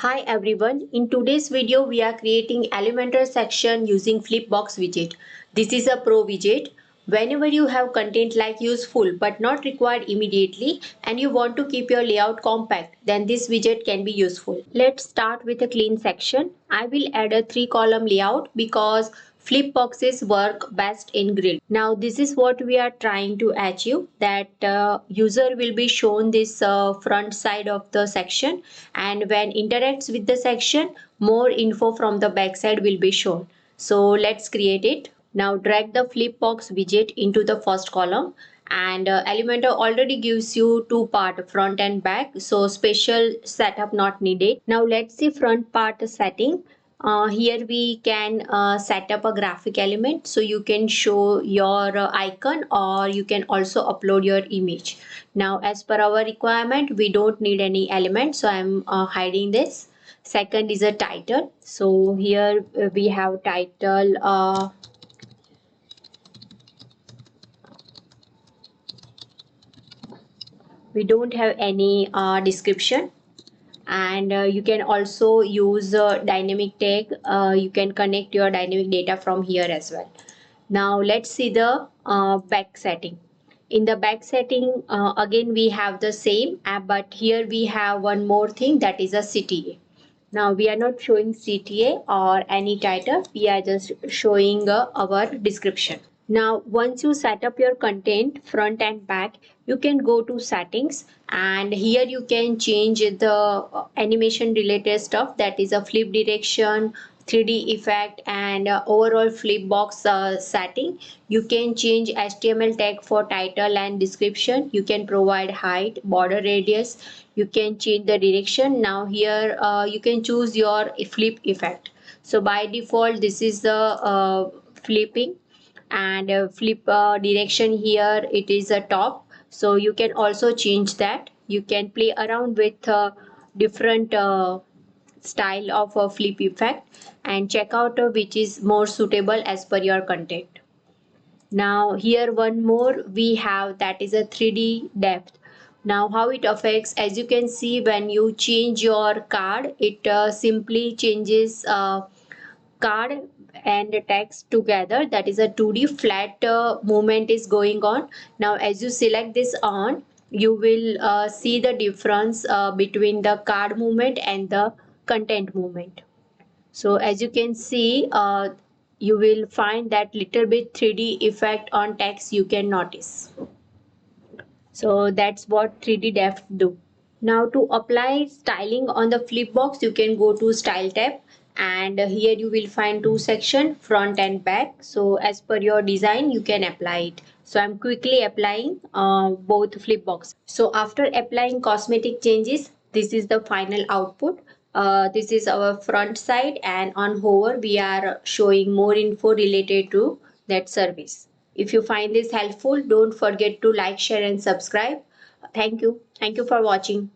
Hi everyone, in today's video we are creating Elementor section using Flipbox widget. This is a pro widget. Whenever you have content like useful but not required immediately and you want to keep your layout compact, then this widget can be useful. Let's start with a clean section. I will add a 3-column layout because Flipboxes work best in grid. Now this is what we are trying to achieve, that user will be shown this front side of the section, and when interacts with the section, more info from the back side will be shown. So let's create it. Now drag the Flipbox widget into the first column, and Elementor already gives you two part, front and back, so special setup not needed. Now let's see front part setting. Here we can set up a graphic element, so you can show your icon or you can also upload your image. Now as per our requirement we don't need any element, so I'm hiding this. Second is a title, so here we have title we don't have any description, and you can also use dynamic tag. You can connect your dynamic data from here as well. Now let's see the back setting. In the back setting, again we have the same app, but here we have one more thing, that is a CTA. Now we are not showing CTA or any title, we are just showing our description. Now once you set up your content front and back, you can go to settings, and here you can change the animation related stuff, that is a flip direction, 3D effect, and overall Flipbox setting. You can change HTML tag for title and description. You can provide height, border radius. You can change the direction. Now here you can choose your flip effect. So by default this is the flipping, and flip direction here it is a top, so you can also change that. You can play around with different style of a flip effect and check out which is more suitable as per your content. Now here one more we have, that is a 3D depth. Now how it affects, as you can see, when you change your card, it simply changes card and text together, that is a 2D flat movement is going on. Now as you select this on, you will see the difference between the card movement and the content movement. So as you can see, you will find that little bit 3D effect on text you can notice. So that's what 3D depth do. Now to apply styling on the Flipbox, you can go to Style tab, and here you will find two sections, front and back. So as per your design you can apply it. So I'm quickly applying both Flipbox. So after applying cosmetic changes, this is the final output. This is our front side, and on hover we are showing more info related to that service. If you find this helpful, don't forget to like, share and subscribe. Thank you. Thank you for watching.